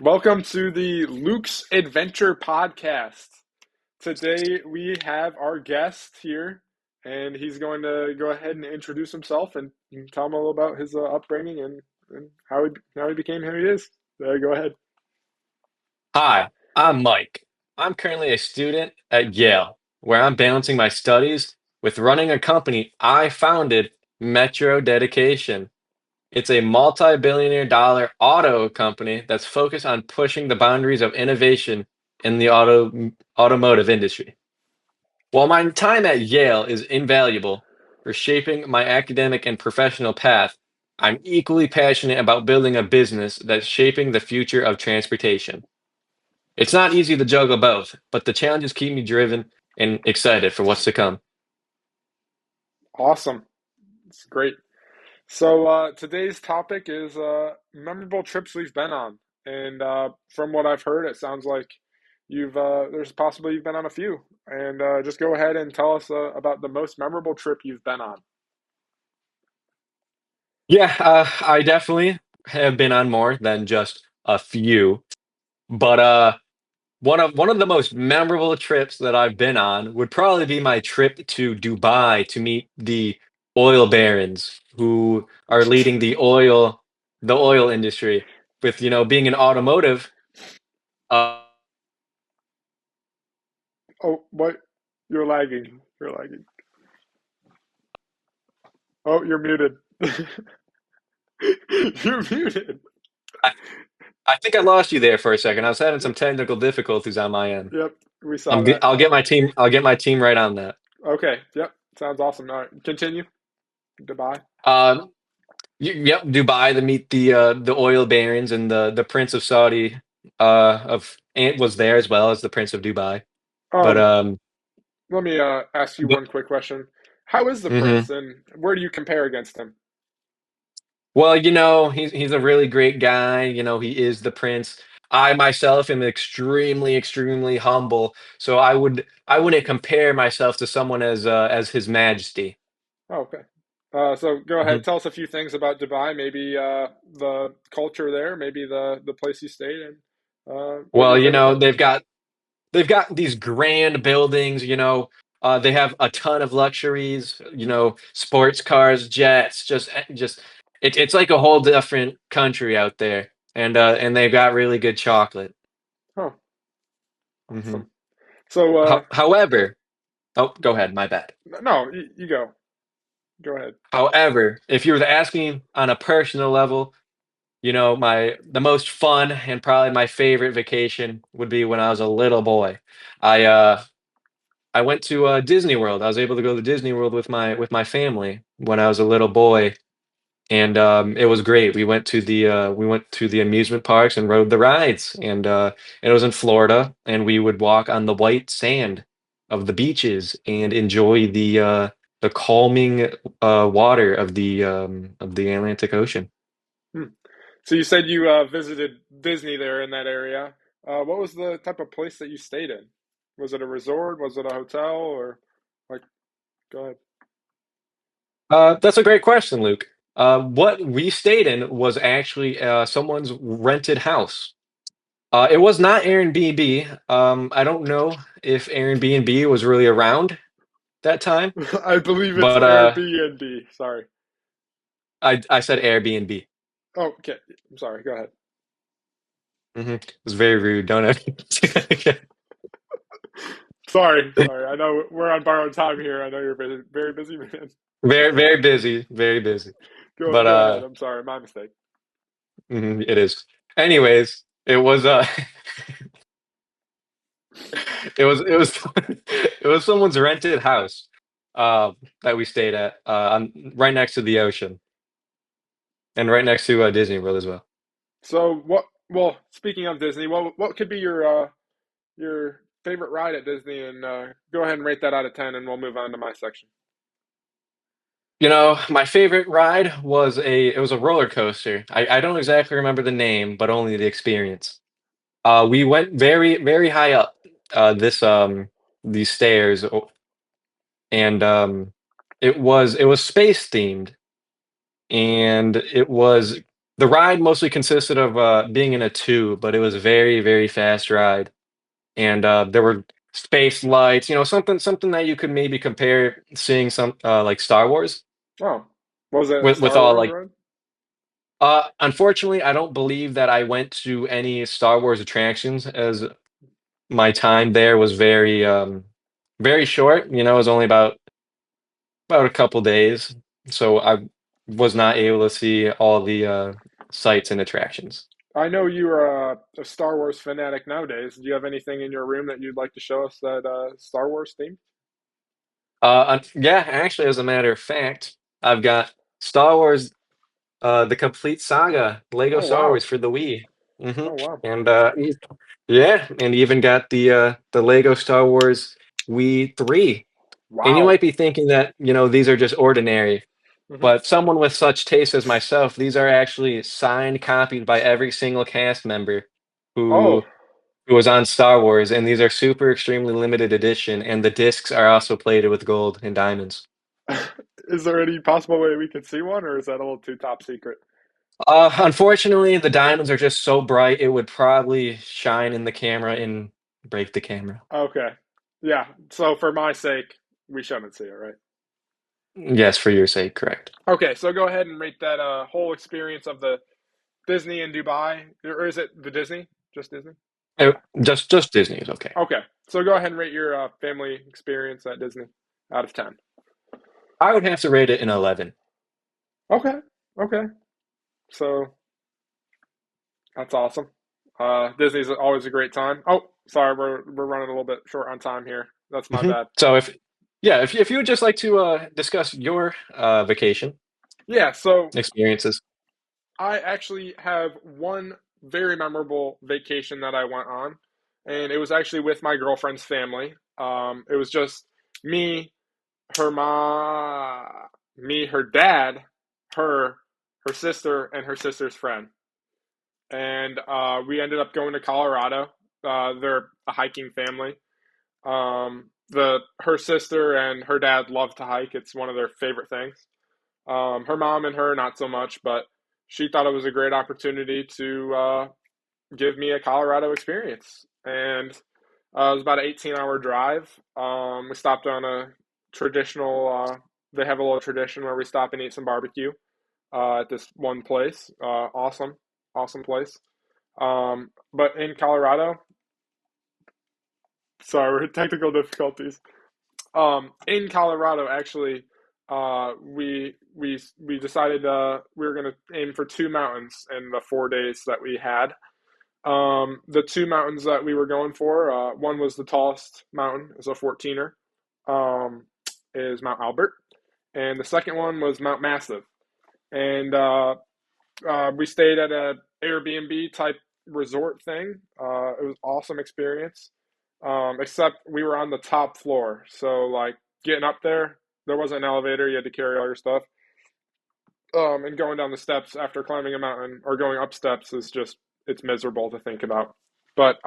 Welcome to the Luke's Adventure Podcast. Today we have our guest here, and he's going to go ahead and introduce himself and tell him a little about his upbringing and how he became who he is. Go ahead. Hi, I'm Mike. I'm currently a student at Yale, where I'm balancing my studies with running a company I founded, Metro Dedication. It's a multi-billionaire dollar auto company that's focused on pushing the boundaries of innovation in the automotive industry. While my time at Yale is invaluable for shaping my academic and professional path, I'm equally passionate about building a business that's shaping the future of transportation. It's not easy to juggle both, but the challenges keep me driven and excited for what's to come. Awesome. It's great. So today's topic is memorable trips we've been on, and from what I've heard, it sounds like you've there's possibly you've been on a few. And just go ahead and tell us about the most memorable trip you've been on. Yeah, I definitely have been on more than just a few, but one of the most memorable trips that I've been on would probably be my trip to Dubai to meet the oil barons who are leading the oil industry. With being an automotive, uh, Oh, what? You're lagging. You're lagging. Oh, you're muted. You're muted. I, I think I lost you there for a second. I was having some technical difficulties on my end. Yep, we saw I'll that. get my team. I'll get my team right on that. Okay, yep, sounds awesome. All right, continue. Goodbye. Um, yep, Dubai to meet the oil barons and the Prince of Saudi of and was there as well as the Prince of Dubai. But Um, Let me ask you but one quick question. How is the mhm. prince, and where do you compare against him? Well, he's a really great guy. He is the prince. I myself am extremely, extremely humble, so I wouldn't compare myself to someone as His Majesty. Oh, okay. So go Mhm. ahead, tell us a few things about Dubai. Maybe the culture there, maybe the place you stayed in. What are Well, your favorite parts? they've got these grand buildings. They have a ton of luxuries. Sports cars, jets, just it's like a whole different country out there, and they've got really good chocolate. Oh, hmm awesome. So However, oh, go ahead. My bad. no, you go. Go ahead. However, if you were to ask me on a personal level, my the most fun and probably my favorite vacation would be when I was a little boy. I uh I went to Disney World. I was able to go to Disney World with my family when I was a little boy, and it was great. We went to the amusement parks and rode the rides, and it was in Florida, and we would walk on the white sand of the beaches and enjoy the calming water of the Atlantic Ocean. Hmm. So you said you visited Disney there in that area. What was the type of place that you stayed in? Was it a resort? Was it a hotel? Or like, go ahead. That's a great question, Luke. What we stayed in was actually someone's rented house. It was not Airbnb. I don't know if Airbnb was really around that time, I believe it's but Airbnb. Sorry. I said Airbnb. Oh, okay. I'm sorry. Go ahead. It was very rude. Don't I? Sorry. Sorry. I know we're on borrowed time here. I know you're a very busy man. Very, very busy, very busy. Go But go ahead. I'm sorry. My mistake. it is. Anyways, it was it was someone's rented house that we stayed at right next to the ocean and right next to Disney World as well. So what? Well, speaking of Disney, what could be your favorite ride at Disney? And go ahead and rate that out of 10, and we'll move on to my section. My favorite ride was a roller coaster. I don't exactly remember the name, but only the experience. We went very, very high up these stairs, and it was space themed, and it was The ride mostly consisted of being in a tube, but it was a very, very fast ride. And there were space lights, something that you could maybe compare seeing some like Star Wars Oh, was it a with Star all Wars like. ride? Unfortunately, I don't believe that I went to any Star Wars attractions as my time there was very short. It was only about a couple days, so I was not able to see all the sites and attractions. I know you're a Star Wars fanatic nowadays. Do you have anything in your room that you'd like to show us that Star Wars theme? Yeah, actually, as a matter of fact, I've got Star Wars, the complete saga, Lego Oh Star wow! Wars for the Wii. Oh wow! And yeah, and even got the Lego Star Wars Wii 3. And you Wow! might be thinking that, these are just ordinary, Hmm. but someone with such taste as myself, these are actually signed copies by every single cast member Oh, who who was on Star Wars, and these are super extremely limited edition, and the discs are also plated with gold and diamonds. is there any possible way we could see one, or is that a little too top secret? Unfortunately, the diamonds are just so bright, it would probably shine in the camera and break the camera. Okay. Yeah. So for my sake, we shouldn't see it, right? Yes, for your sake, correct. Okay. So go ahead and rate that whole experience of the Disney in Dubai, or is it the Disney? Just Disney? Uh, Okay. just Disney is okay. Okay. So go ahead and rate your family experience at Disney out of 10. I would have to rate it an 11. Okay. Okay. So that's awesome. Disney's always a great time. Oh, sorry, we're running a little bit short on time here. That's my bad. So if you would just like to discuss your vacation Yeah, so experiences. I actually have one very memorable vacation that I went on, and it was actually with my girlfriend's family. It was just me, her her dad, her, her sister, and her sister's friend. And we ended up going to Colorado. They're a hiking family. The her sister and her dad love to hike. It's one of their favorite things. Her mom and her not so much, but she thought it was a great opportunity to give me a Colorado experience. And it was about an 18-hour drive. We stopped on a traditional. They have a little tradition where we stop and eat some barbecue at this one place. Awesome, awesome place. But in Colorado, sorry, we're technical difficulties. In Colorado, actually, we decided we were going to aim for two mountains in the 4 days that we had. The two mountains that we were going for, one was the tallest mountain, it's a 14er, um, is Mount Albert, and the second one was Mount Massive. And we stayed at a Airbnb type resort thing. It was awesome experience. Except we were on the top floor, so like getting up there wasn't an elevator. You had to carry all your stuff. And going down the steps after climbing a mountain or going up steps is just it's miserable to think about. But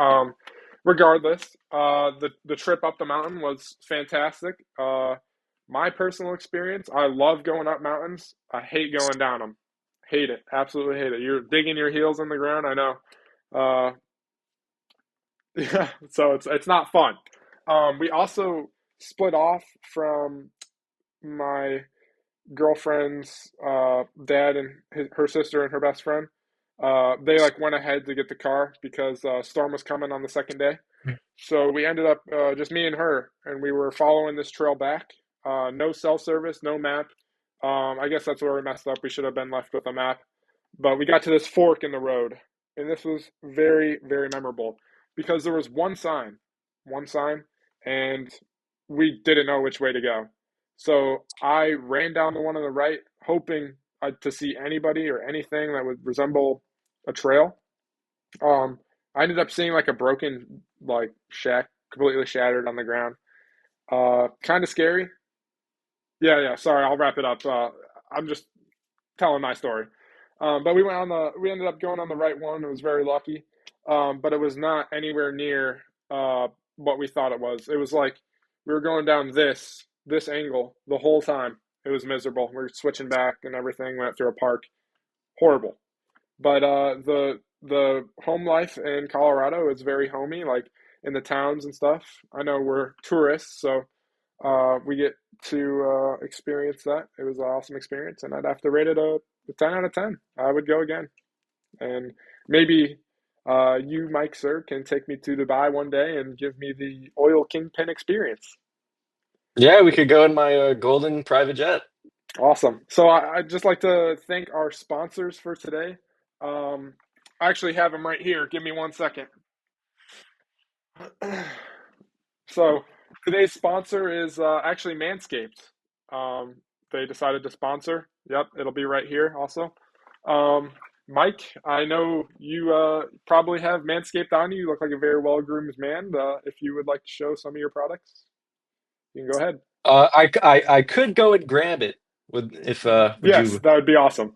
regardless, the trip up the mountain was fantastic. My personal experience, I love going up mountains. I hate going down them. Hate it. Absolutely hate it. You're digging your heels in the ground. I know. Uh, yeah, so it's not fun. We also split off from my girlfriend's dad and her sister and her best friend. They like went ahead to get the car because storm was coming on the second day. So we ended up just me and her, and we were following this trail back. No cell service, no map. I guess that's where we messed up. We should have been left with a map. But we got to this fork in the road, and this was very, very memorable because there was one sign, and we didn't know which way to go. So I ran down the one on the right, hoping to see anybody or anything that would resemble a trail. I ended up seeing like a broken like shack, completely shattered on the ground. Kind of scary. Yeah, yeah. Sorry, I'll wrap it up. I'm just telling my story. But we ended up going on the right one. It was very lucky. But it was not anywhere near what we thought it was. It was like we were going down this angle the whole time. It was miserable. We were switching back and everything. Went through a park. Horrible. but the home life in Colorado is very homey, like in the towns and stuff. I know we're tourists, so we get to experience that. It was an awesome experience, and I'd have to rate it a 10 out of 10. I would go again. And maybe you, Mike, sir, can take me to Dubai one day and give me the oil kingpin experience. Yeah, we could go in my golden private jet. Awesome. So I'd just like to thank our sponsors for today. Um, I actually have them right here. Give me one second. So today's sponsor is actually Manscaped. Um, they decided to sponsor. Yep, it'll be right here also. Um, Mike, I know you probably have Manscaped on you. You look like a very well-groomed man. If you would like to show some of your products, you can go ahead. I could go and grab it. Would Yes, you? that would be awesome.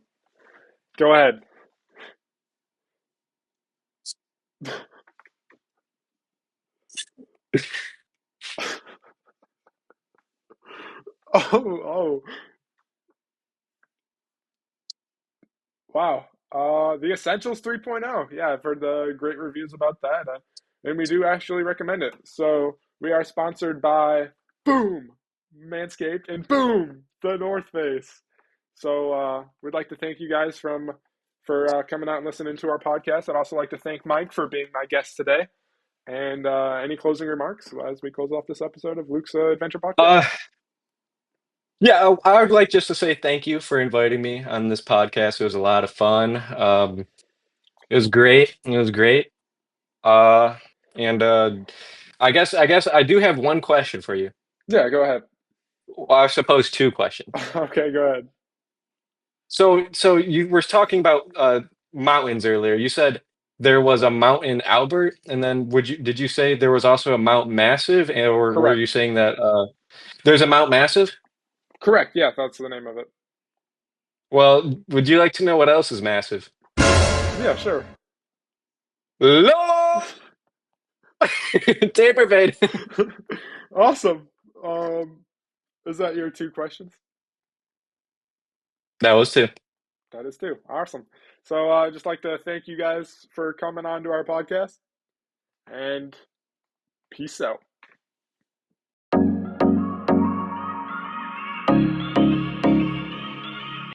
Go ahead. Oh, wow. The Essentials 3.0. Yeah, I've heard the great reviews about that. And we do actually recommend it. So we are sponsored by Boom, Manscaped, and Boom, the North Face. So we'd like to thank you guys for coming out and listening to our podcast. I'd also like to thank Mike for being my guest today. And any closing remarks as we close off this episode of Luke's Adventure Uh, Podcast? yeah, I would like just to say thank you for inviting me on this podcast. It was a lot of fun. It was great. It was great. Uh, and I guess I do have one question for you. Yeah, go ahead. Well, I suppose two questions. Okay, go ahead. So you were talking about mountains earlier. You said there was a Mountain Albert, and then did you say there was also a Mount Massive, or were you Correct. saying that there's a Mount Massive? Correct. Yeah, that's the name of it. Well, would you like to know what else is massive? Yeah, sure. Lord, taper fade. Awesome. Um, is that your two questions? That was two. That is two. Awesome. So I'd just like to thank you guys for coming on to our podcast and peace out.